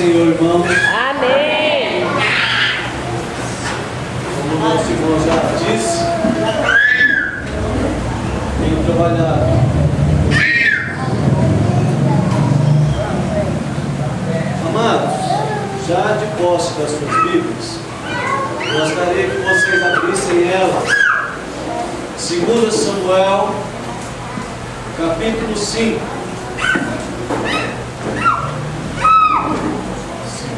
Senhor, irmãos. Amém. Como o nosso irmão já disse, tenho trabalhado. Amados, já de posse das suas Bíblias, gostaria que vocês abrissem ela. 2 Samuel, capítulo 5.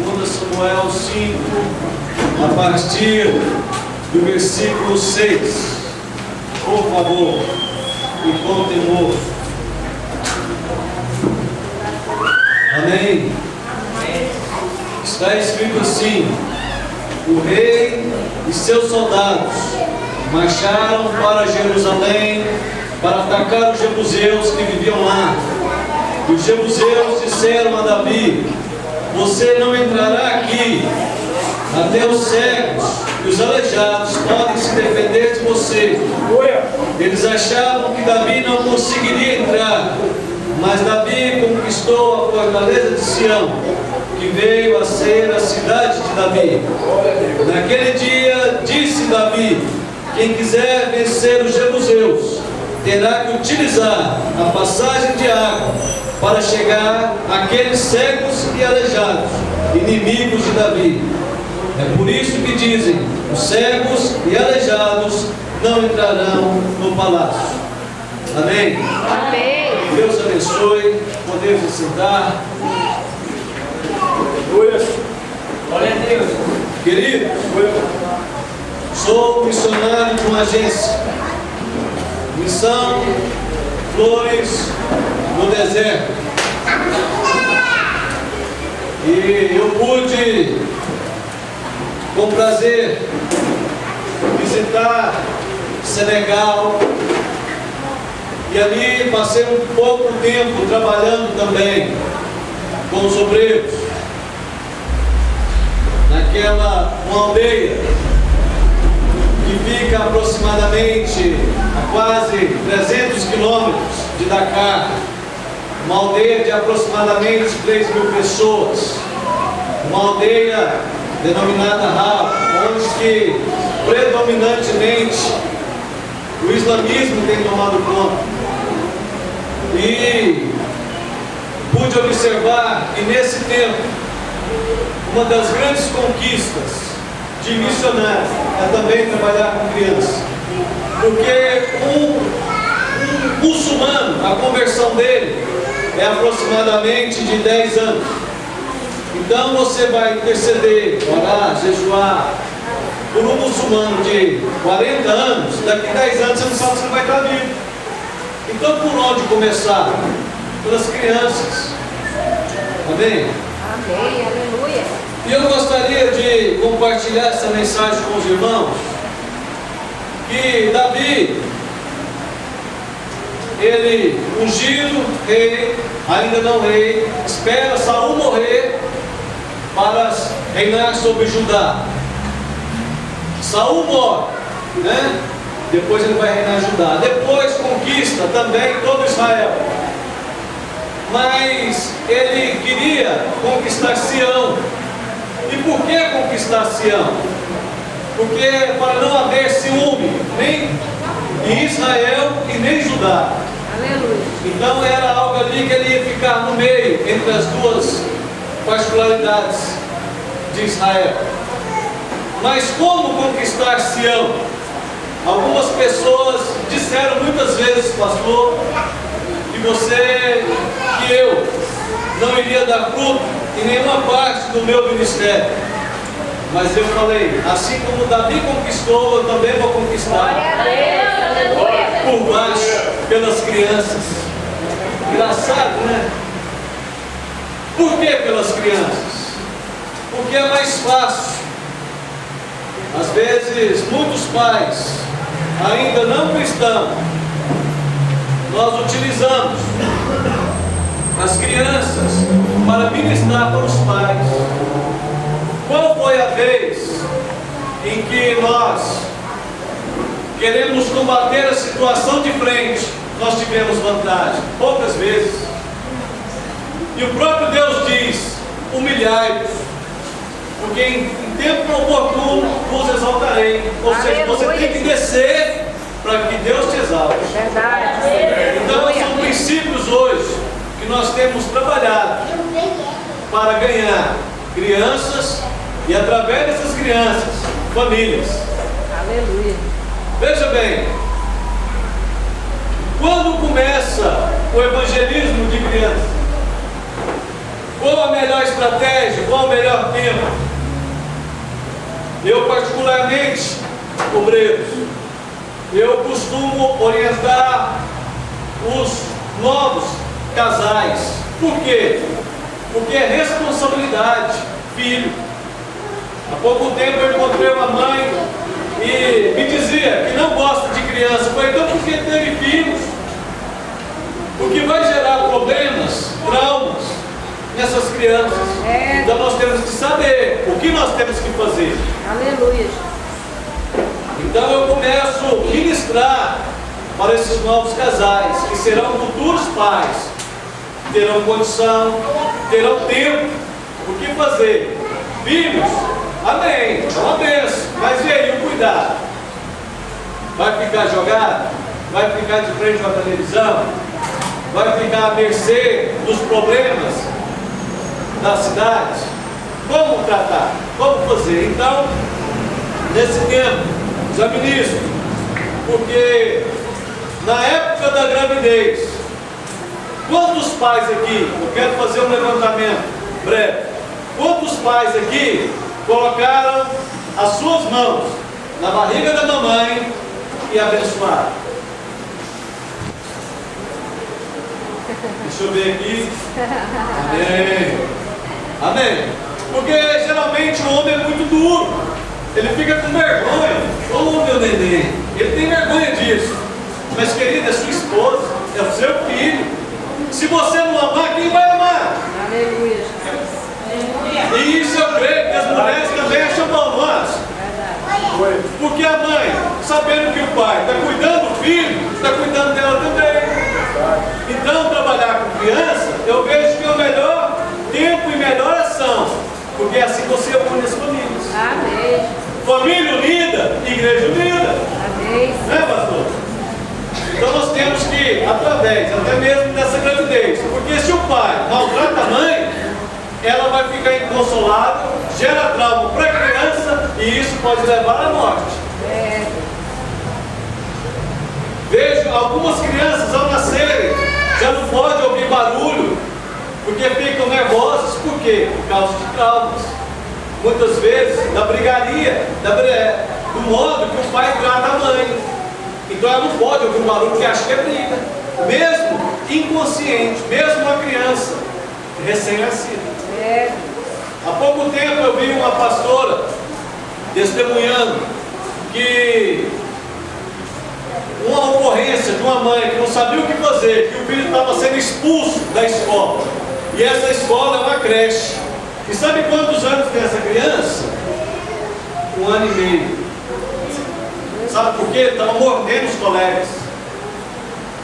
2 Samuel 5, a partir do versículo 6. Por favor, e com temor. Amém? Está escrito assim: o rei e seus soldados marcharam para Jerusalém para atacar os jebuseus que viviam lá. E os jebuseus disseram a Davi: você não entrará aqui, até os cegos e os aleijados podem se defender de você. Eles achavam que Davi não conseguiria entrar, mas Davi conquistou a fortaleza de Sião, que veio a ser a cidade de Davi. Naquele dia disse Davi: quem quiser vencer os jebuseus terá que utilizar a passagem de água para chegar àqueles cegos e aleijados, inimigos de Davi. É por isso que dizem: os cegos e aleijados não entrarão no palácio. Amém? Amém. Deus abençoe. Podemos sentar. Glória a Deus. Querido, sou missionário de uma agência, Missão Flores no Deserto, e eu pude, com prazer, visitar Senegal, e ali passei um pouco tempo trabalhando também com os obreiros naquela uma aldeia que fica aproximadamente a quase 300 quilômetros de Dakar, uma aldeia de aproximadamente 3 mil pessoas, uma aldeia denominada Rab, onde que predominantemente o islamismo tem tomado conta. E pude observar que nesse tempo uma das grandes conquistas de missionário é também trabalhar com crianças, porque um muçulmano, a conversão dele é aproximadamente de 10 anos. Então você vai interceder, orar, jejuar por um muçulmano de 40 anos, daqui a 10 anos você não sabe se ele vai estar vivo. Então por onde começar? Pelas crianças. Amém? Amém. Aleluia. E eu gostaria de compartilhar essa mensagem com os irmãos, que Davi, ele ungido rei, ainda não rei, espera Saul morrer para reinar sobre Judá. Saul morre, né? Depois ele vai reinar Judá. Depois conquista também todo Israel. Mas ele queria conquistar Sião. E por que conquistar Sião? Porque para não haver ciúme, nem em Israel e nem em Judá. Aleluia. Então era algo ali que ele ia ficar no meio, entre as duas particularidades de Israel. Mas como conquistar Sião? Algumas pessoas disseram muitas vezes: pastor, que eu não iria dar fruto em nenhuma parte do meu ministério. Mas eu falei: assim como Davi conquistou, eu também vou conquistar. Por baixo, pelas crianças. Engraçado, né? Por que pelas crianças? Porque é mais fácil. Às vezes, muitos pais, ainda não cristãos, nós utilizamos as crianças para ministrar para os pais. Qual foi a vez em que nós queremos combater a situação de frente, nós tivemos vantagem? Poucas vezes. E o próprio Deus diz: humilhai-vos, porque em tempo oportuno vos exaltarei. Ou seja, você tem que descer para que Deus te exalte. Verdade. Então são princípios hoje que nós temos trabalhado para ganhar crianças e através dessas crianças, famílias. Aleluia. Veja bem, quando começa o evangelismo de crianças, qual a melhor estratégia, qual o melhor tempo? Eu particularmente, obreiros, eu costumo orientar os novos casais. Por quê? Porque é responsabilidade, filho. Há pouco tempo eu encontrei uma mãe e me dizia que não gosta de criança. Eu falei, então por que teve filhos? O que vai gerar problemas, traumas nessas crianças. Então nós temos que saber o que nós temos que fazer. Aleluia. Então eu começo a ministrar para esses novos casais, que serão futuros pais, terão condição, terão tempo, o que fazer. Filhos, amém, é uma bênção, mas e aí o cuidado? Vai ficar jogado? Vai ficar de frente à televisão? Vai ficar à mercê dos problemas da cidade? Como tratar? Como fazer? Então, nesse tempo, já ministro, porque na época da gravidez, quantos pais aqui, eu quero fazer um levantamento breve, quantos pais aqui colocaram as suas mãos na barriga da mamãe e abençoaram? Deixa eu ver aqui. Amém. Amém. Porque geralmente o homem é muito duro. Ele fica com vergonha. Ô meu neném, ele tem vergonha disso. Mas querida, é sua esposa, é o seu filho. Se você não amar, quem vai amar? Aleluia. E isso eu creio que as mulheres também acham bom, não acham? Porque a mãe, sabendo que o pai está cuidando do filho, está cuidando dela também. Então, trabalhar com criança, eu vejo que é o melhor tempo e melhor ação. Porque é assim você une as famílias. Amém. Família unida, igreja unida. Amém. Né, pastor? Então nós temos que, através até mesmo dessa gravidez, porque se o pai maltrata a mãe, ela vai ficar inconsolável, gera trauma para a criança e isso pode levar à morte. Vejo algumas crianças ao nascerem já não podem ouvir barulho, porque ficam nervosas. Por quê? Por causa de traumas. Muitas vezes da brigaria, do modo que o pai trata a mãe. Então ela não pode ouvir um barulho porque acha que é briga. Mesmo inconsciente, mesmo uma criança recém-nascida. Há pouco tempo eu vi uma pastora testemunhando que uma ocorrência de uma mãe que não sabia o que fazer, que o filho estava sendo expulso da escola. E essa escola é uma creche. E sabe quantos anos tem essa criança? 1 ano e meio. Sabe por quê? Estava mordendo os colegas.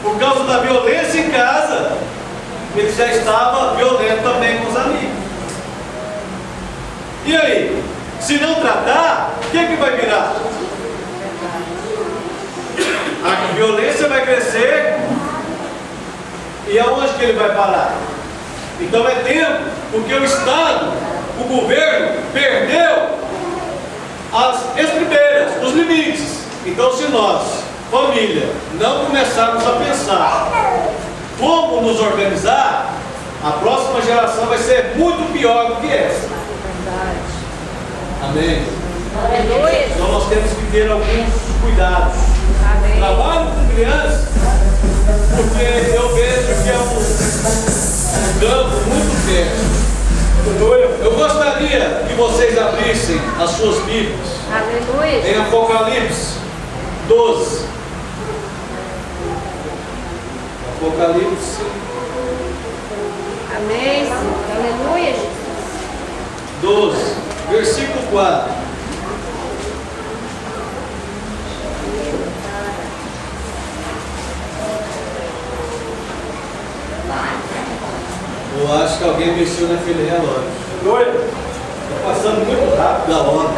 Por causa da violência em casa, ele já estava violento também com os amigos. E aí? Se não tratar, o que vai virar? A violência vai crescer. E aonde que ele vai parar? Então é tempo, porque o Estado, o governo, perdeu as estribeiras, os limites. Então se nós, família, não começarmos a pensar como nos organizar, a próxima geração vai ser muito pior do que essa. Amém? Aleluia. Então nós temos que ter alguns cuidados. Amém. Trabalho com crianças, porque eu vejo que é um campo muito perto. Eu gostaria que vocês abrissem as suas Bíblias Aleluia. em Apocalipse 12. Apocalipse Amém, Senhor. Aleluia. 12, versículo 4. Eu acho que alguém mexeu naquele relógio. Está passando muito rápido a hora.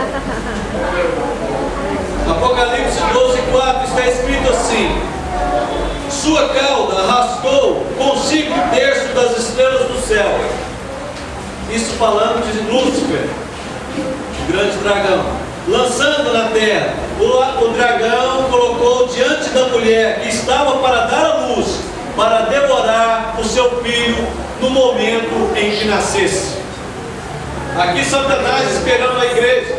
Apocalipse 12:4 está escrito assim: sua cauda arrastou consigo um terço das estrelas do céu. Isso falando de Lúcifer, o grande dragão, lançando na terra. O dragão colocou diante da mulher que estava para dar à luz, para devorar o seu filho no momento em que nascesse. Aqui Satanás esperando a igreja,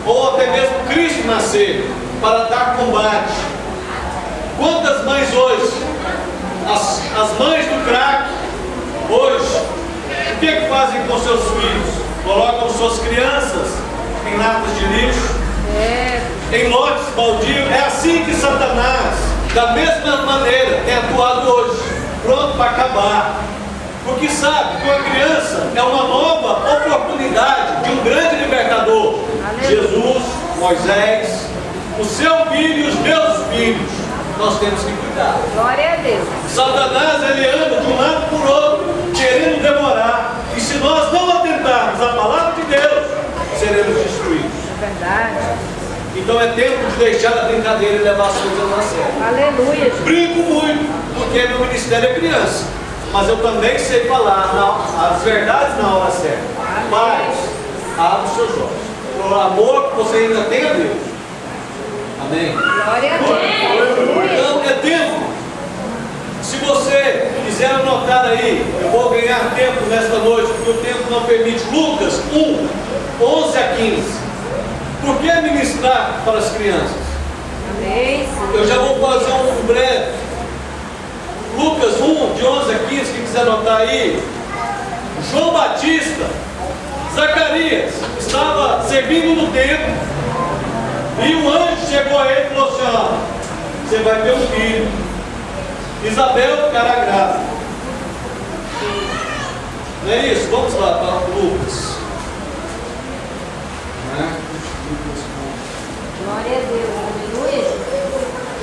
ou até mesmo Cristo nascer, para dar combate. Quantas mães hoje, as mães do crack, hoje, o que fazem com seus filhos? Colocam suas crianças em latas de lixo, em lotes baldios. É assim que Satanás, da mesma maneira, tem atuado hoje, pronto para acabar. Porque sabe que uma criança é uma nova oportunidade de um grande libertador. Jesus, Moisés, o seu filho e os meus filhos. Nós temos que cuidar. Glória a Deus. Satanás, ele anda de um lado por outro, querendo devorar. E se nós não atentarmos à palavra de Deus, seremos destruídos. É verdade. Então é tempo de deixar a brincadeira e levar as coisas a sério. Aleluia. Brinco muito, porque meu ministério é criança. Mas eu também sei falar as verdades na hora certa. Mas, abra os seus olhos. Por amor que você ainda tem a Deus. Amém? Glória a Deus. Então é tempo. Se você quiser anotar aí, eu vou ganhar tempo nesta noite, porque o tempo não permite. Lucas 1:11-15. Por que ministrar para as crianças? Amém. Eu já vou fazer um breve. Lucas 1:11-15, quem quiser anotar aí. João Batista, Zacarias, estava servindo no templo. E um anjo chegou a ele e falou assim: ó, você vai ter um filho. Isabel ficará grávida. Não é isso? Vamos lá para Lucas. Glória a Deus. Aleluia.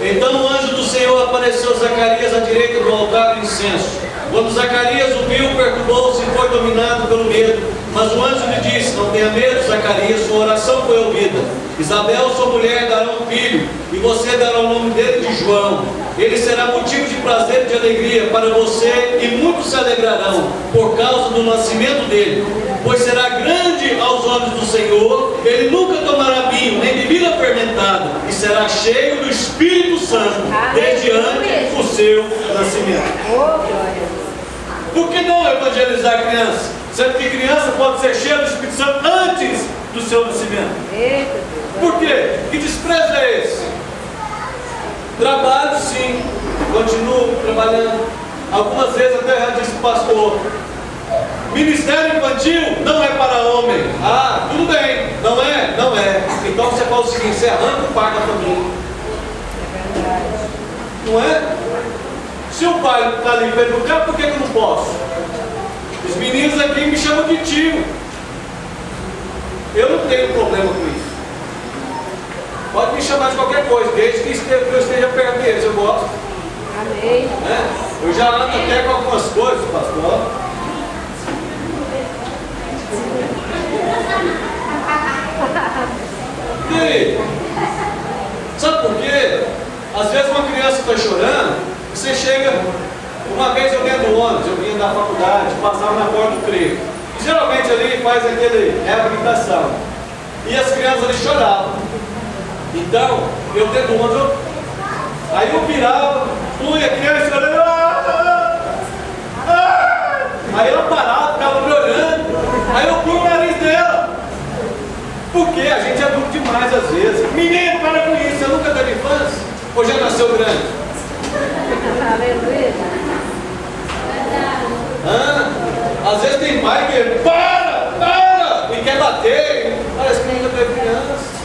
Então o anjo do Senhor apareceu a Zacarias à direita do altar do incenso. Quando Zacarias o viu, perturbou-se e foi dominado pelo medo. Mas o anjo lhe disse: não tenha medo, Zacarias, sua oração foi ouvida. Isabel, sua mulher, dará um filho, e você dará o nome dele de João. Ele será motivo de prazer e de alegria para você, e muitos se alegrarão por causa do nascimento dele, pois será grande aos olhos do Senhor. Ele nunca tomará vinho, nem bebida fermentada, e será cheio do Espírito Santo desde antes do seu nascimento. Oh, glória. Por que não evangelizar a criança? Sendo que criança pode ser cheia do Espírito Santo antes do seu nascimento. Eita Deus. Por quê? Que desprezo é esse? Trabalho sim, continuo trabalhando. Algumas vezes até já disse para o pastor: ministério infantil não é para homem. Ah, tudo bem, não é? Não é. Então você fala o seguinte: você arranca o pai da família. É verdade. Não é? Se o pai está ali para educar, por que eu não posso? Os meninos aqui me chamam de tio. Eu não tenho problema com isso. Pode me chamar de qualquer coisa, desde que eu esteja perto deles, eu gosto. Amém. Né? Eu já ando até com algumas coisas, pastor. E aí? Sabe por quê? Às vezes uma criança está chorando, você chega. Uma vez eu dentro do ônibus, eu vinha da faculdade, passava na porta do trevo. E geralmente ali faz aquele reabilitação. E as crianças ali choravam. Então, eu dentro do ônibus, aí eu virava, e a criança chorando. Aí ela parava, ficava me olhando. Aí eu pus o nariz dela. Porque a gente é adulto demais às vezes. Menino, para com isso, você nunca teve infância? Ou já nasceu grande? Aleluia. Às vezes tem pai que para, e quer bater, parece que nunca teve criança.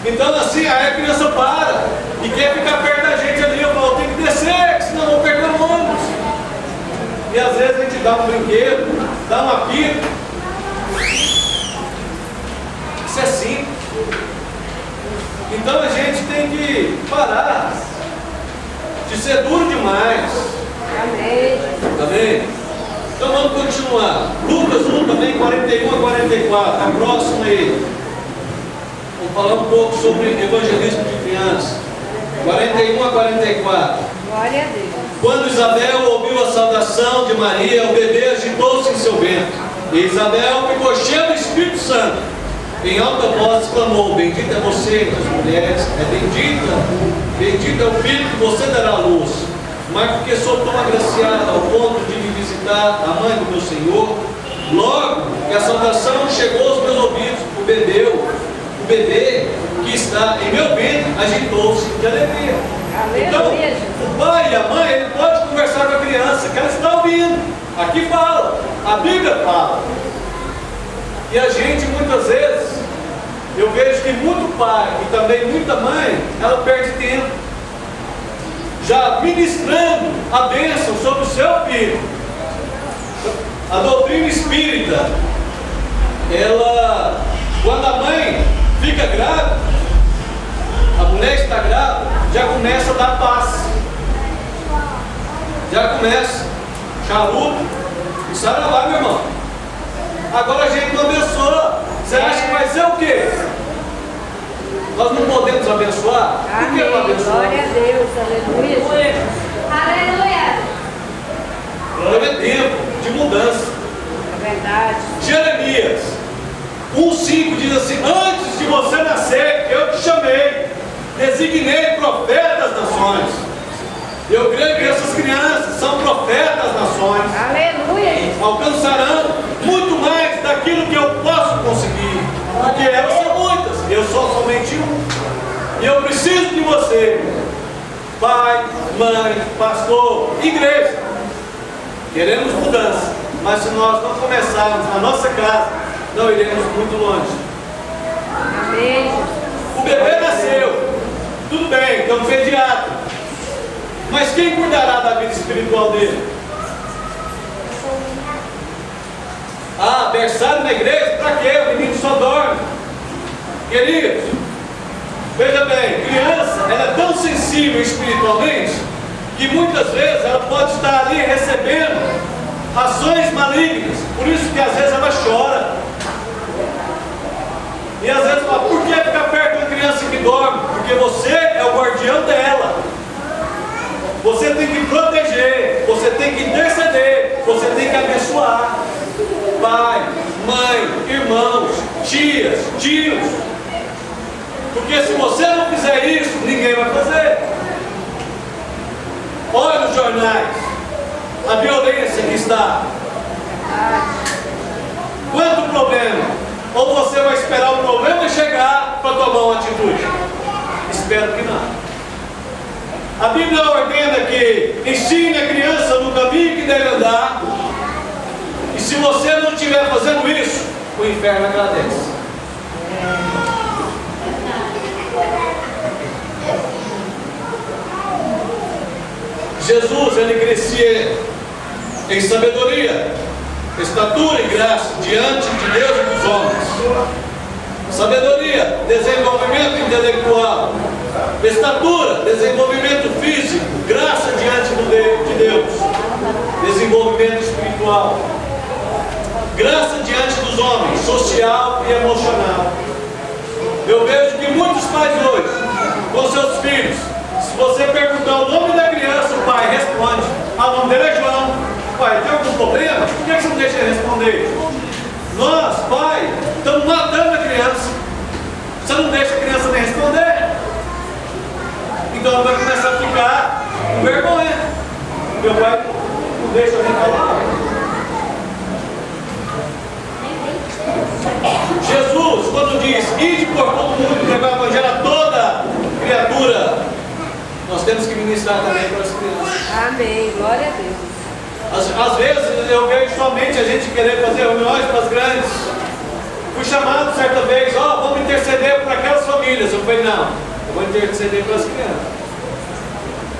Então assim, aí a criança para, e quer ficar perto da gente ali, eu falo, tem que descer, senão eu vou perder o ônibus. E às vezes a gente dá um brinquedo, dá uma pipa. Isso é simples. Então a gente tem que parar de ser duro demais. Amém. Amém? Então vamos continuar. Lucas 1 também, 41 a 44. A próxima aí. Vamos falar um pouco sobre evangelismo de crianças. 41 a 44. Glória a Deus. Quando Isabel ouviu a saudação de Maria, o bebê agitou-se em seu ventre. E Isabel ficou cheia do Espírito Santo. Em alta voz exclamou: bendita é você entre as mulheres, bendito é o filho que você dará à luz. Mas porque sou tão agraciada ao ponto de me visitar a mãe do meu Senhor, logo que a saudação chegou aos meus ouvidos, o bebê que está em meu ventre agitou-se de alegria. Então, o pai e a mãe, ele pode conversar com a criança, que ela está ouvindo. Aqui fala, a Bíblia fala. E a gente, muitas vezes, eu vejo que muito pai e também muita mãe, ela perde tempo já ministrando a bênção sobre o seu filho. A doutrina espírita, ela, quando a mãe fica grávida, a mulher está grávida, já começa a dar paz. Já começa charuto e saravá, meu irmão. Agora a gente não abençoa. Você acha que vai ser o quê? Nós não podemos abençoar? Por que não abençoar? Glória a Deus, aleluia. Aleluia. Agora é tempo de mudança. É verdade. Jeremias 1,5 diz assim: antes de você nascer, eu te chamei, designei profeta das nações. Eu creio que essas crianças são profetas das nações. Aleluia. Alcançarão muito mais daquilo que eu posso conseguir, porque elas são muitas, eu sou somente um. E eu preciso de você, pai, mãe, pastor, igreja. Queremos mudança, mas se nós não começarmos na nossa casa, não iremos muito longe. Amém. O bebê nasceu, tudo bem, então um pediatra, mas quem cuidará da vida espiritual dele? Ah, berçário na igreja? Para quê? O menino só dorme. Queridos, veja bem, criança, ela é tão sensível espiritualmente que muitas vezes ela pode estar ali recebendo ações malignas. Por isso que às vezes ela chora. E às vezes fala: por que ficar perto de uma criança que dorme? Porque você é o guardião dela. Você tem que proteger, você tem que interceder, você tem que abençoar. Pai, mãe, irmãos, tias, tios. Porque se você não fizer isso, ninguém vai fazer. Olha nos jornais a violência que está. Quanto problema? Ou você vai esperar o problema chegar para tomar uma atitude? Espero que não. A Bíblia ordena que ensine a criança no caminho que deve andar. E se você não estiver fazendo isso, o inferno agradece. Jesus, ele crescia em sabedoria, estatura e graça diante de Deus e dos homens. Sabedoria, desenvolvimento intelectual. Estatura, desenvolvimento físico. Graça diante de Deus, desenvolvimento espiritual. Graça diante dos homens, social e emocional. Eu vejo que muitos pais hoje, com seus filhos, se você perguntar o nome da criança, o pai responde: o nome dele é João. Pai, tem algum problema? Por que você não deixa ele responder? Nós, pai, estamos matando a criança. Você não deixa a criança nem responder. Então ela vai começar a ficar com vergonha. Meu pai não deixa nem falar. Jesus, quando diz: ide por todo mundo, pregar o evangelho a toda criatura, nós temos que ministrar também para as crianças. Amém. Glória a Deus. Às vezes eu vejo somente a gente querer fazer reuniões para as grandes. Fui chamado certa vez: vamos interceder por aquelas famílias. Eu falei: não, eu vou interceder pelas crianças.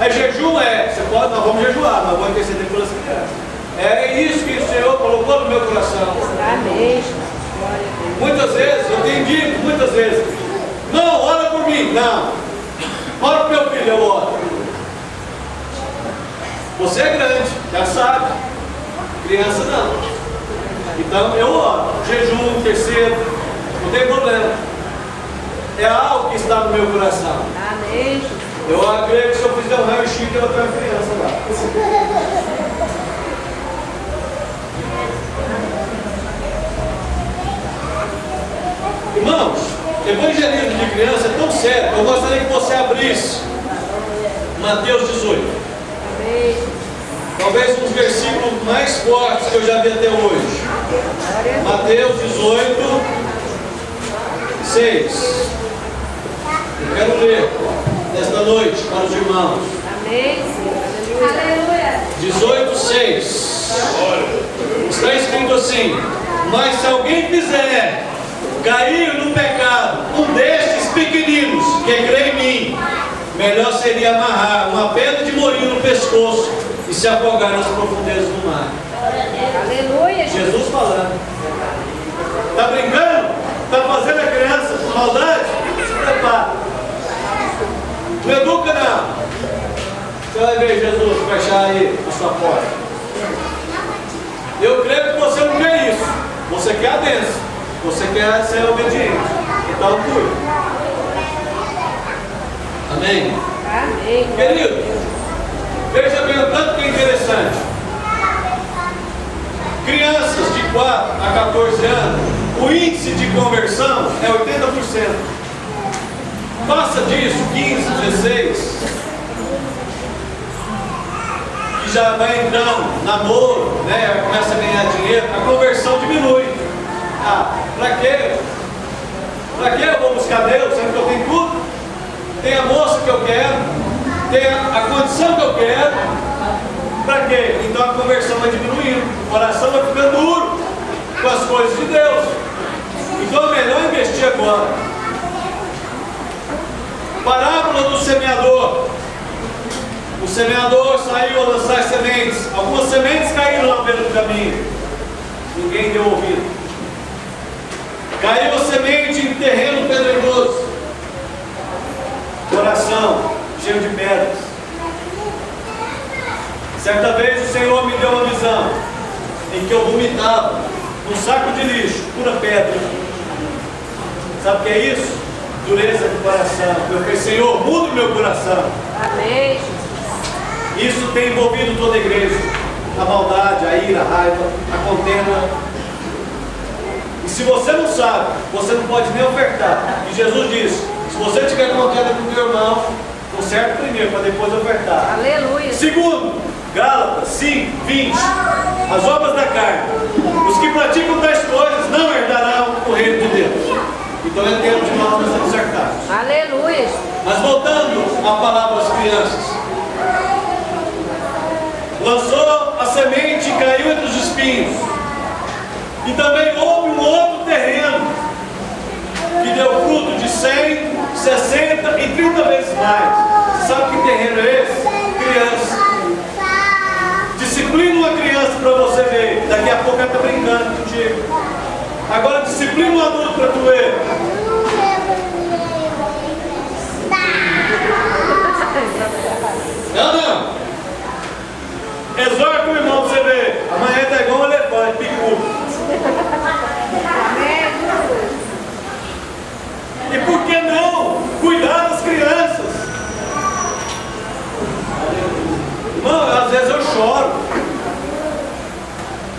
Aí jejum você pode, nós vamos jejuar, mas vou interceder pelas crianças. É isso que o Senhor colocou no meu coração. Amém. Glória a Deus. Muitas vezes, eu tenho dito, muitas vezes: não, ora por mim. Não, ora por meu filho, eu oro. Você é grande, já sabe. Criança não. Então eu oro, jejum, terceiro, não tem problema. É algo que está no meu coração. Amém. Eu acredito que se eu fizer um raio-x, eu vou ter uma criança lá. Irmãos, evangelismo de criança é tão sério que eu gostaria que você abrisse Mateus 18. Amém. Talvez um dos versículos mais fortes que eu já vi até hoje. Mateus 18, 6. Eu quero ler nesta noite para os irmãos. Amém. Aleluia. 18, 6. Está escrito assim: mas se alguém quiser cair no pecado, um destes pequeninos que crê em mim, melhor seria amarrar uma pedra de moinho no pescoço e se afogar nas profundezas do mar. Aleluia. Jesus falando. Está brincando? Está fazendo a criança com maldade? Se prepara. Não educa não. Você vai ver Jesus fechar aí a sua porta. Eu creio que você não quer isso. Você quer a bênção. Você quer ser obediente. Então cuide. Amém? Amém. Querido, veja bem o tanto que é interessante. Crianças de 4 a 14 anos, o índice de conversão é 80%. Passa disso, 15, 16, que já vai entrando, namoro, né, começa a ganhar dinheiro, a conversão diminui. Ah, pra quê? Pra quê eu vou buscar Deus, sendo que eu tenho tudo? Tem a moça que eu quero, tem a condição que eu quero. Pra quê? Então a conversão vai diminuindo, o coração vai ficando duro com as coisas de Deus. Então é melhor investir agora. Parábola do semeador. O semeador saiu a lançar sementes. Algumas sementes caíram lá pelo caminho. Ninguém deu ouvido. Caiu a semente em terreno pedregoso. Coração cheio de pedras. Certa vez o Senhor me deu uma visão em que eu vomitava num saco de lixo, pura pedra. Sabe o que é isso? Dureza do coração. Eu falei, Senhor, muda o meu coração. Amém. Isso tem envolvido toda a igreja. A maldade, a ira, a raiva, a contenda. E se você não sabe, você não pode nem ofertar. E Jesus disse, se você tiver contenda com o teu irmão, conserte primeiro, para depois ofertar. Aleluia. Segundo, Gálatas 5, 20. As obras da carne. Os que praticam tais coisas não herdarão o reino de Deus. Então é tempo de nós nos acertarmos. Aleluia. Mas voltando à palavra às crianças. Lançou a semente e caiu entre os espinhos. E também houve um outro terreno que deu fruto de 100, 60 e 30 vezes mais. Sabe que terreno é esse? Criança. Disciplina uma criança para você ver. Daqui a pouco ela está brincando contigo. Agora disciplina um adulto para tu ver. Não. Exorta o irmão para você ver. Amanhã está igual um elefante, picudo. E por que não cuidar das crianças? Irmão, às vezes eu choro.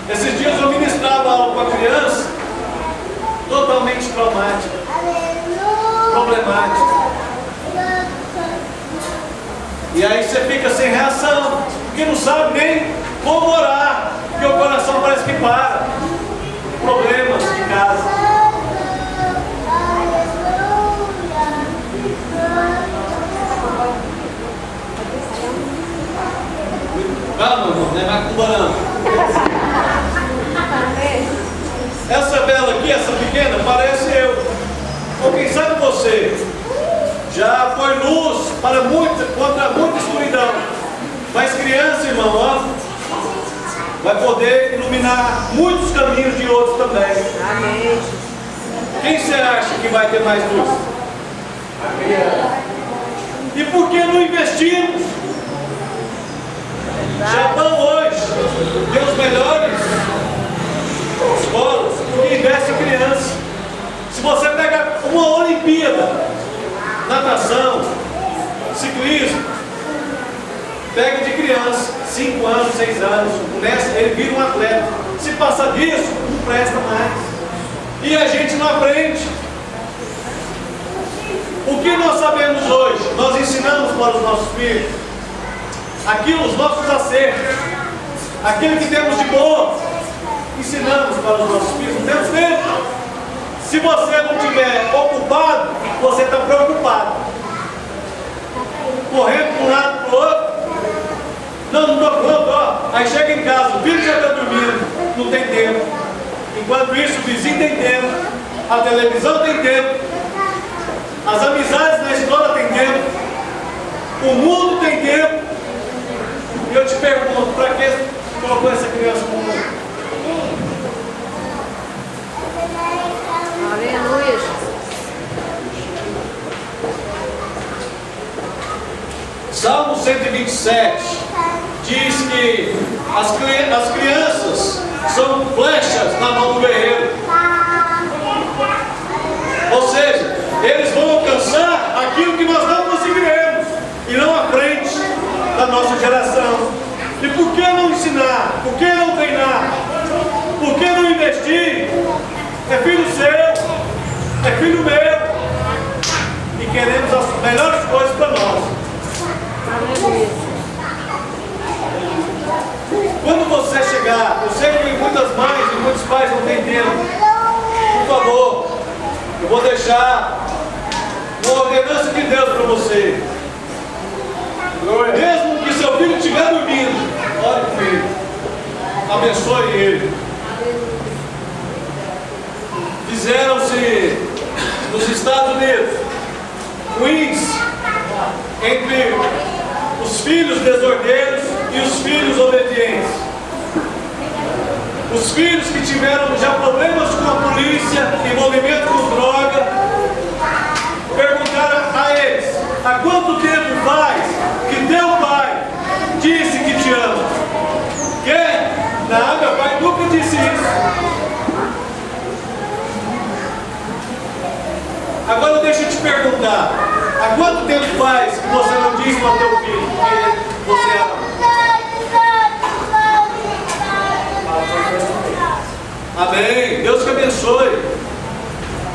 Esses dias eu ministrava aula com a criança, totalmente traumática, problemática. E aí você fica sem reação, porque não sabe nem como orar, porque o coração parece que para. Problemas de casa. Calma, irmão, não é macumba não. Essa vela aqui, essa pequena, parece eu. Ou quem sabe você já foi luz para contra muita escuridão. Mas criança, irmão, ó, vai poder iluminar muitos caminhos de outros também. Amém. Quem você acha que vai ter mais luz? A criança. E por que não investimos? Japão hoje tem os melhores criança. Se você pega uma Olimpíada, natação, ciclismo, pega de criança, 5 anos, 6 anos, começa, ele vira um atleta. Se passa disso, não presta mais. E a gente não aprende. O que nós sabemos hoje? Nós ensinamos para os nossos filhos aquilo, os nossos acertos, aquilo que temos de bom, ensinamos para os nossos filhos. Não temos tempo. Se você não estiver ocupado, você está preocupado, correndo de um lado para o outro. Não estou pronto, ó. Aí chega em casa, o filho já está dormindo, não tem tempo. Enquanto isso, o vizinho tem tempo, a televisão tem tempo, as amizades na escola tem tempo, o mundo tem tempo. E eu te pergunto, para que colocou essa criança no mundo? Aleluia. Salmo 127 diz que as crianças são flechas na mão do guerreiro. Ou seja, eles vão alcançar aquilo que nós não conseguiremos e não à frente da nossa geração. E por que não ensinar? Por que não treinar? Por que não investir? É filho seu, é filho meu, e queremos as melhores coisas para nós. Aleluia. Quando você chegar, eu sei que muitas mães e muitos pais não têm tempo. Por favor, eu vou deixar uma ordenança de Deus para você. Mesmo que seu filho estiver dormindo, ore por ele, abençoe ele. Fizeram-se nos Estados Unidos um índice entre os filhos desordeiros e os filhos obedientes. Os filhos que tiveram já problemas com a polícia, envolvimento com droga, perguntaram a eles: há quanto tempo faz que teu pai disse que te ama? Que? Não, meu pai nunca disse isso. Agora deixa eu te perguntar: há quanto tempo faz que você não disse para o teu filho que você ama? Amém. Deus te abençoe.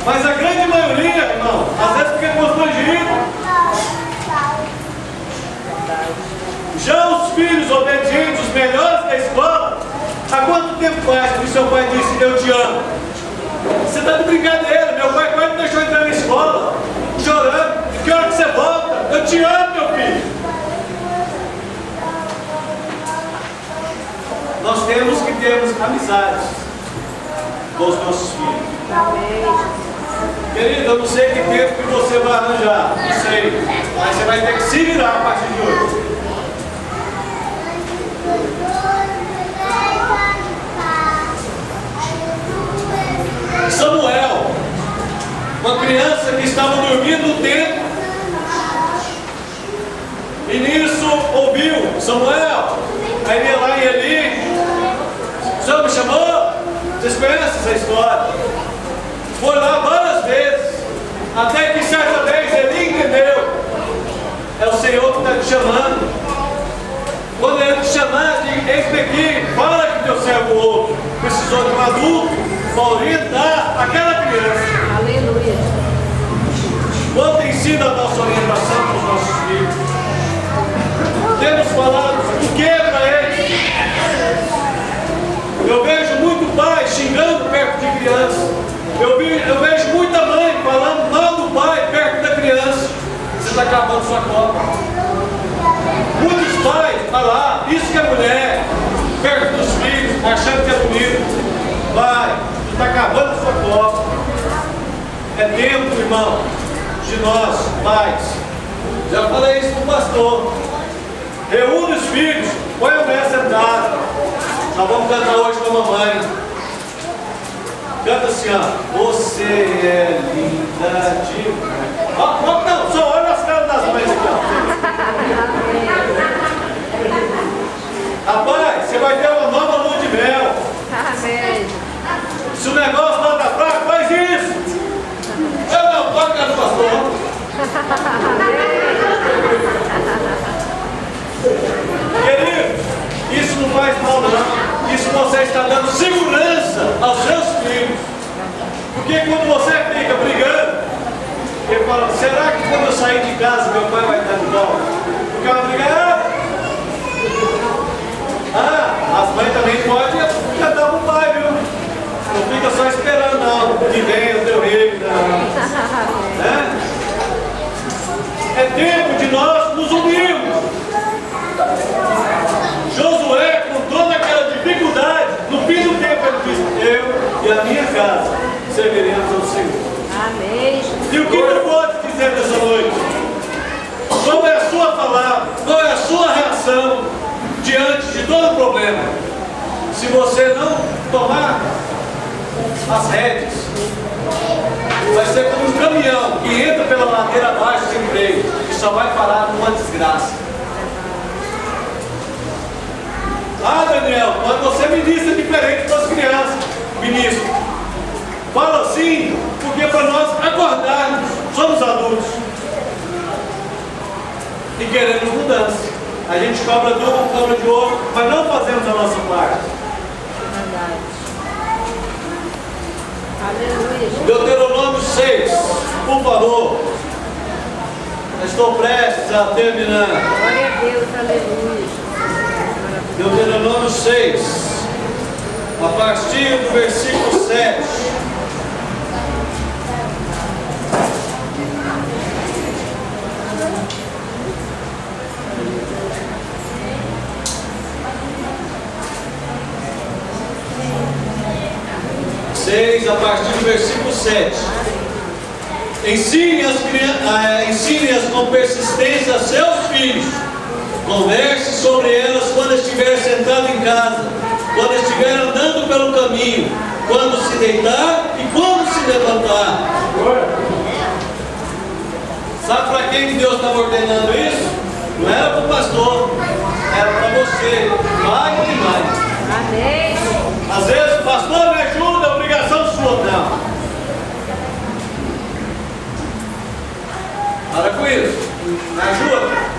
Mas a grande maioria, irmão, às vezes fica constrangido. Já os filhos obedientes, os melhores da escola, há quanto tempo faz que o seu pai disse: eu te amo? Você está de brincadeira. Meu pai quase me deixou entrar na escola, chorando. Que hora que você volta? Eu te amo, meu filho. Nós temos que termos amizades com os nossos filhos. Amém. Querido, eu não sei que tempo que você vai arranjar, não sei, mas você vai ter que se virar a partir de hoje. Samuel, uma criança que estava dormindo no templo, e nisso ouviu: Samuel. Aí ele ia lá em Eli: o Senhor me chamou? Vocês conhecem essa história? Foi lá várias vezes, até que certa vez Eli entendeu: é o Senhor que está te chamando. Quando ele te chamar, diga: eis-me aqui, fala que teu servo outro precisou de um adulto para orientar aquela criança. Aleluia. Qual tem sido a nossa orientação para os nossos filhos? Temos falado o que para eles? Eu vejo muito pai xingando perto de criança. Eu vejo muita mãe falando mal do pai perto da criança. Você está acabando sua copa. Muitos pais, olha lá, isso que é mulher, perto dos filhos, achando que é bonito. Pai, você está acabando sua copa. É tempo, irmão, de nós, pais. Já falei isso para o pastor. Reúne os filhos, põe a mulher sentada. Nós vamos cantar hoje com a mamãe. Canta assim, ó: você é linda demais. Não, só olha as caras das mães aqui, ó. Rapaz, você vai ter uma nova lua de mel. Amém. Se o negócio lá tá fraco, vai quando eu sair de casa, meu pai vai estar de volta? Porque ela briga, as mães também podem cantar pro pai, viu? Não fica só esperando, não. Que venha o teu reino, não. Né? É tempo de nós nos unirmos. Josué, com toda aquela dificuldade, no fim do tempo ele disse: eu e a minha casa serviremos ao Senhor. Amém. E o que eu posso dizer nessa noite? Qual é a sua palavra? Qual é a sua reação diante de todo problema? Se você não tomar as rédeas, vai ser como um caminhão que entra pela ladeira abaixo sem freio e só vai parar numa desgraça. Daniel, quando você ministra diferente para as crianças, ministro, fala assim, porque para nós acordarmos, somos adultos e queremos mudança. A gente cobra de um, cobra de outro, mas não fazemos a nossa parte. Verdade. Aleluia. Deuteronômio 6, por favor. Estou prestes a terminar. Glória a Deus, aleluia. Deuteronômio 6, a partir do versículo 7. A partir do versículo 7. Ensine-as com persistência a seus filhos. Converse sobre elas quando estiver sentado em casa, quando estiver andando pelo caminho, quando se deitar e quando se levantar. Sabe para quem Deus estava ordenando isso? Não era para o pastor, era para você. Vai e mais. Amém. Às vezes, pastor, me ajuda, é obrigação sua. Não. Para com isso. Me ajuda.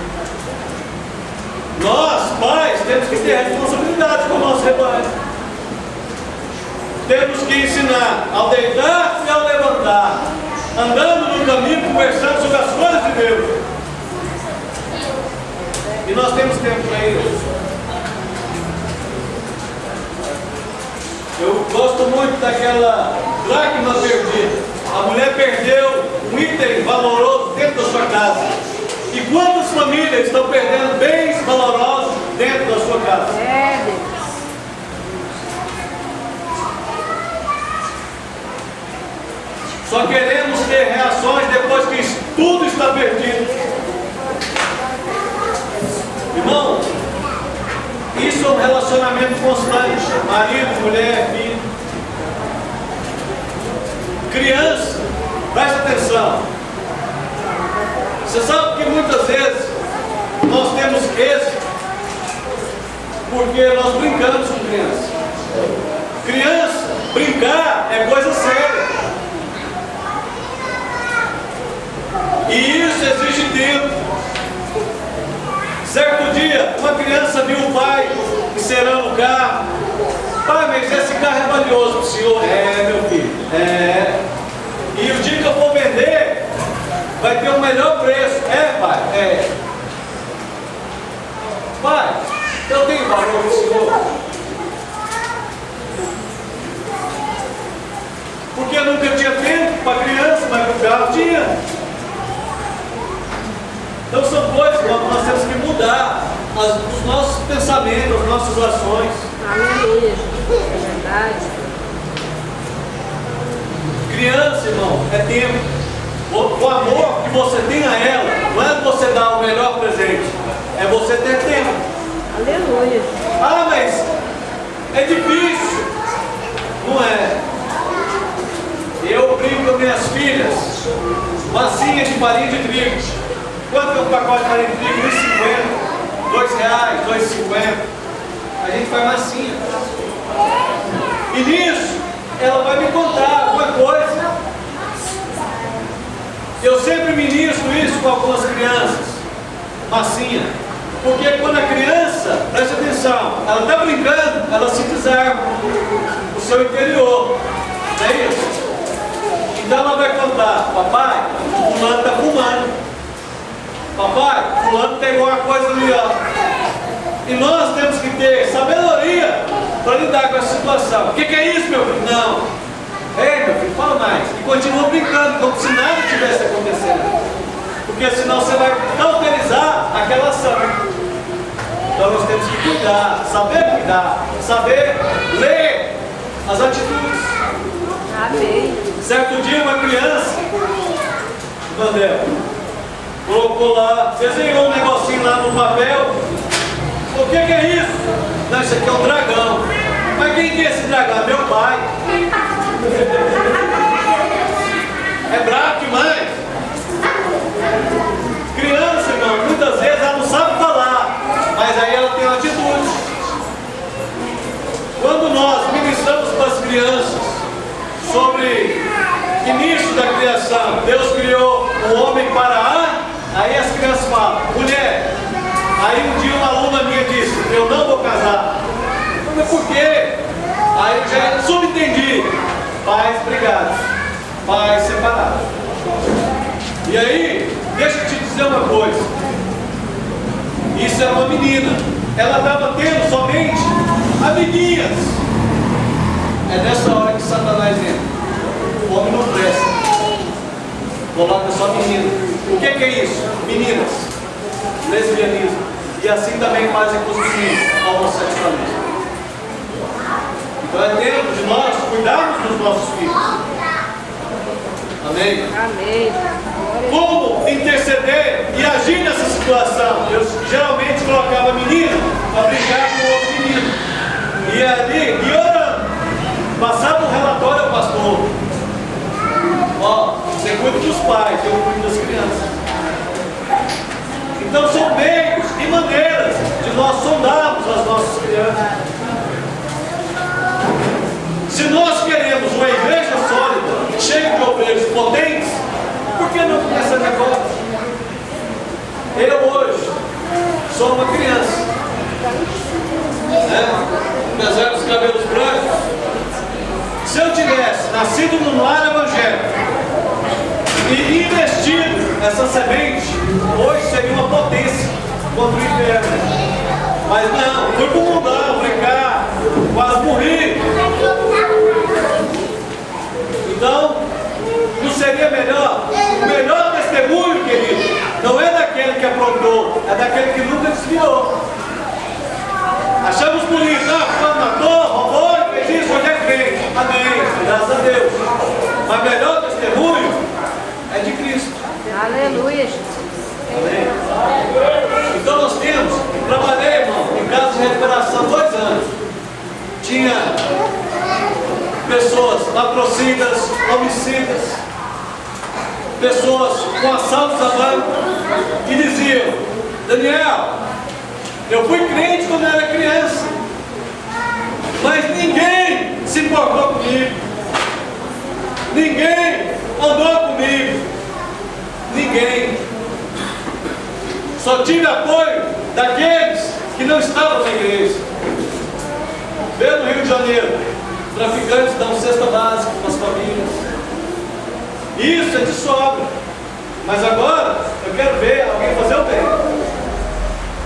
Nós, pais, temos que ter responsabilidade com o nosso rebanho. Temos que ensinar ao deitar e ao levantar, andando no caminho, conversando sobre as coisas de Deus. E nós temos tempo para isso. Eu gosto muito daquela dracma perdida. A mulher perdeu um item valoroso dentro da sua casa. E quantas famílias estão perdendo bens valorosos dentro da sua casa? É, Deus. Só queremos ter reações depois que tudo está perdido. Irmão, isso é um relacionamento constante. Marido, mulher, filho. Criança, presta atenção. Você sabe que muitas vezes nós temos êxito porque nós brincamos com criança. Criança, brincar é coisa séria. E isso exige tempo. Certo dia, uma criança viu o pai encerando o carro. Pai, mas esse carro é valioso para o senhor. É, meu filho. É. E o dia que eu for vender, vai ter o melhor preço. É, pai? É. Pai, eu tenho valor para o senhor. Porque eu nunca tinha tempo para criança, mas para o carro tinha. Então são coisas que nós temos que mudar os nossos pensamentos, as nossas ações. Aleluia. É verdade. Criança, irmão, é tempo. O amor que você tem a ela não é você dar o melhor presente, é você ter tempo. Aleluia. Ah, mas é difícil. Não é. Eu brinco com minhas filhas, massinha de farinha de trigo. Quanto é um pacote de farinha de trigo? R$1,50, R$2,50. A gente faz massinha. E nisso, ela vai me contar alguma coisa. Eu sempre ministro isso com algumas crianças. Massinha. Porque quando a criança, preste atenção, ela está brincando, ela se desarma o seu interior. Não é isso? Então ela vai contar: papai, o fulano está fumando. pegou a coisa ali, ó. E nós temos que ter sabedoria para lidar com essa situação. O que é isso, meu filho? Não. Ei, meu filho, fala mais. E continua brincando, como se nada tivesse acontecendo. Porque senão você vai cauterizar aquela ação. Então nós temos que cuidar, saber ler as atitudes. Amém. Certo dia uma criança, Mandel, colocou lá, desenhou um negocinho lá no papel. O que é isso? Não, isso aqui é um dragão. Mas quem que é esse dragão? Meu pai. É bravo demais. Criança, irmão, muitas vezes ela não sabe falar, mas aí ela tem uma atitude. Quando nós ministramos para as crianças sobre início da criação, Deus criou o homem para aí as crianças falam, mulher. Aí um dia uma aluna minha disse, eu não vou casar. Mas por quê? Aí eu já subentendi, pais brigados, pais separados. E aí, deixa eu te dizer uma coisa. Isso era uma menina. Ela estava tendo somente amiguinhas. É nessa hora que Satanás entra. O homem não presta. Coloca só menina. O que é isso? Meninas. Lesbianismo. E assim também fazem com os meninos. Homossexualismo. Então é tempo de nós cuidarmos dos nossos filhos. Amém? Amém. Como interceder e agir nessa situação? Eu geralmente colocava a menina para brincar com o outro menino. E ali, e orando, passava um relatório ao pastor. Ó, você cuida dos pais, eu cuido das crianças. Então são meios e maneiras de nós sondarmos as nossas crianças. Se nós queremos uma igreja sólida, cheia de obreiros potentes, por que não começar agora? Eu hoje sou uma criança, né? Apesar dos cabelos brancos, se eu tivesse nascido num lar evangélico e investido essa semente, hoje seria uma potência contra o inferno. Mas não, fui para o mundão brincar, quase morri. Então, não seria melhor? O melhor testemunho, querido, não é daquele que aprontou, é daquele que nunca desviou. Achamos bonito, matou, roubou, fez isso, hoje é crente. Amém, graças a Deus. Mas o melhor testemunho é de Cristo. Aleluia. Amém. Então nós temos, trabalhei, irmão, em casa de recuperação 2 anos. Tinha pessoas latrocidas, homicidas, pessoas com assaltos a banco, que diziam, Daniel, eu fui crente quando era criança, mas ninguém se importou comigo, ninguém andou comigo, ninguém. Só tive apoio daqueles que não estavam na igreja. Veio no Rio de Janeiro, traficantes dão cesta básica para as famílias. Isso é de sobra. Mas agora, eu quero ver alguém fazer o bem.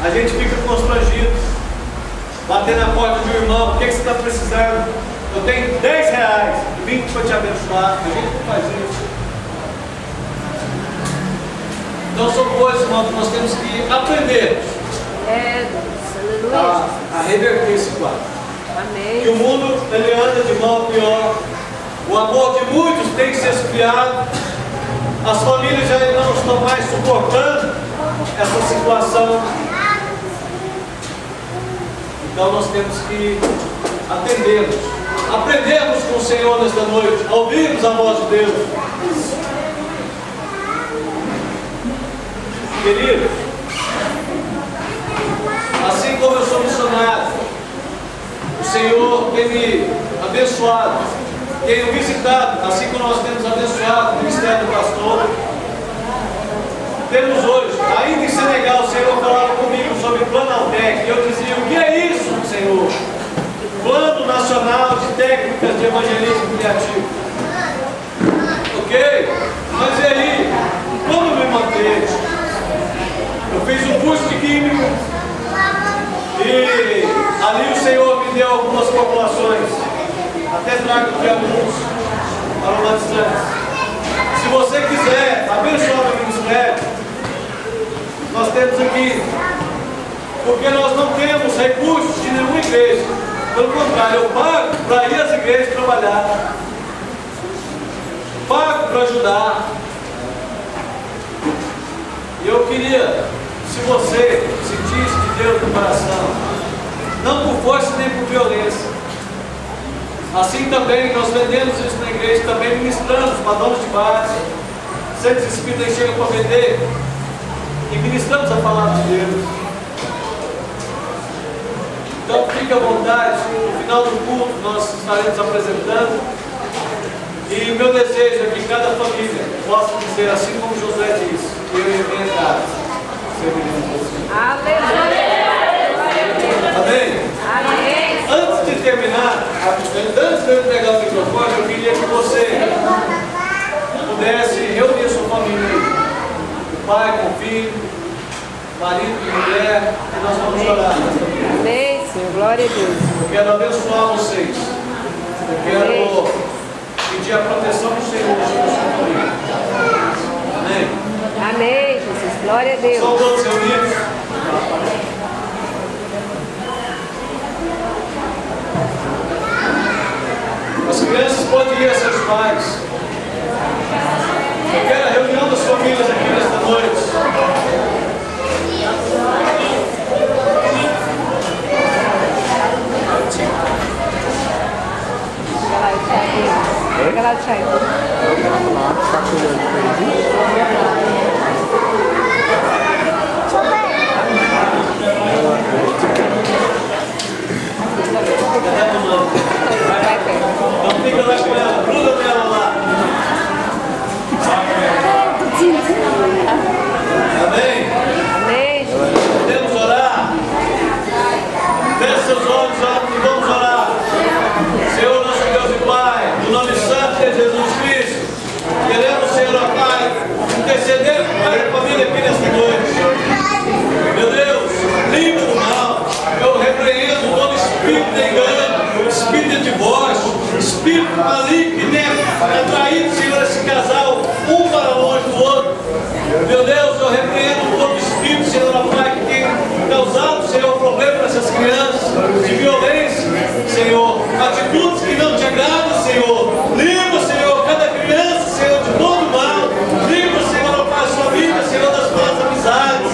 A gente fica constrangido. Bater na porta de um irmão, o que você está precisando? Eu tenho 10 reais, vim para te abençoar. A gente não faz isso. Então são coisas, irmão, que nós temos que aprender a reverter esse quadro. Amém. Que o mundo ele anda de mal a pior. O amor de muitos tem que ser esfriado. As famílias já não estão mais suportando essa situação. Então nós temos que atendermos, aprendermos com o Senhor nesta noite, ouvirmos a voz de Deus. Querido, assim como eu sou missionário, o Senhor tem me abençoado, tenho visitado, assim como nós temos abençoado o ministério do pastor. Temos hoje, ainda em Senegal, o Senhor falava comigo sobre o Plano Altec, e eu dizia, o que é isso, Senhor? Plano Nacional de Técnicas de Evangelismo Criativo. Ok? Mas e aí? Como me manter? Eu fiz um curso de algumas populações. Até trago aqui alguns aromatizantes. Se você quiser abençoar o ministério, nós temos aqui. Porque nós não temos recursos de nenhuma igreja. Pelo contrário, eu pago para ir às igrejas trabalhar. Pago para ajudar. E eu queria, se você sentisse de Deus no coração, não por força nem por violência. Assim também, nós vendemos isso na igreja, também ministramos para donos de bares, centros espíritas chegam para vender, e ministramos a palavra de Deus. Então fique à vontade, no final do culto nós estaremos apresentando. E o meu desejo é que cada família possa dizer assim como Josué disse, eu e a minha casa serviremos assim. Aleluia. Amém? Amém. Antes de terminar, antes de eu entregar o microfone, eu queria que você pudesse reunir sua família aí. O pai com o filho, marido e mulher, e nós vamos orar nesta manhã. Amém, Senhor. Glória a Deus. Eu quero abençoar vocês. Eu quero pedir a proteção do Senhor sobre a sua família. Amém? Amém, Jesus. Glória a Deus. São todos reunidos? As crianças podem ir a seus pais. Eu quero a reunião das famílias aqui nesta noite. Pega lá o Thiago. Vai perto. Então fica lá com ela, gruda nela lá. Amém? Amém, Jesus. Podemos orar? Feche seus olhos e vamos orar. Senhor, nosso Deus e Pai, no nome santo de Jesus Cristo, queremos, Senhor, ó Pai, interceder por cada família aqui nesta noite. Meu Deus, livre do mal. Eu repreendo todo espírito de engano, espírito de divórcio, espírito maligno que tem atraído, Senhor, esse casal, um para longe do outro. Meu Deus, eu repreendo todo espírito, Senhor, ó Pai, que tem causado, Senhor, problema para essas crianças, de violência, Senhor, atitudes que não te agradam, Senhor. Livra, Senhor, cada criança, Senhor, de todo mal. Livra, Senhor, ó Pai, sua vida, Senhor, das más amizades.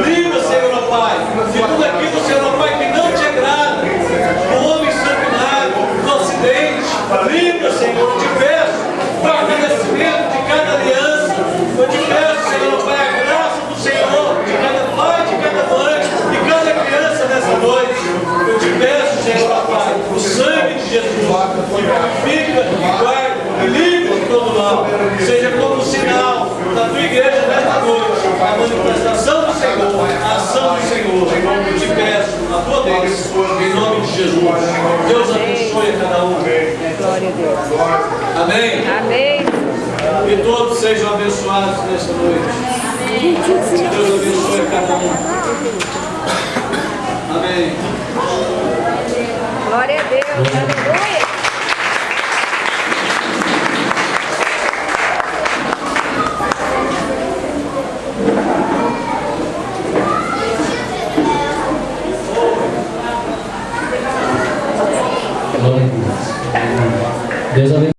Livra, Senhor, ó Pai, de tudo aquilo, Senhor, ó Pai, que não te agrada. Do homem sanguinário, do acidente. Livra, Senhor, eu te peço, para o agradecimento de cada aliança. Eu te peço, Senhor, ó Pai, a graça do Senhor, de cada pai, de cada mãe, de cada criança nessa noite. Eu te peço, Senhor, ó Pai, o sangue de Jesus, que purifica, que guarda, que livra de todo mal, seja como sinal da tua igreja nesta noite, a manifestação do Senhor, a ação do Senhor. Eu te peço a tua bênção, em nome de Jesus. Deus abençoe a cada um. Glória a Deus. Amém? Amém. Que todos sejam abençoados nesta noite. Que Deus abençoe a cada um. Amém. Glória a Deus. Aleluia. Glória a Deus. Deus abençoe.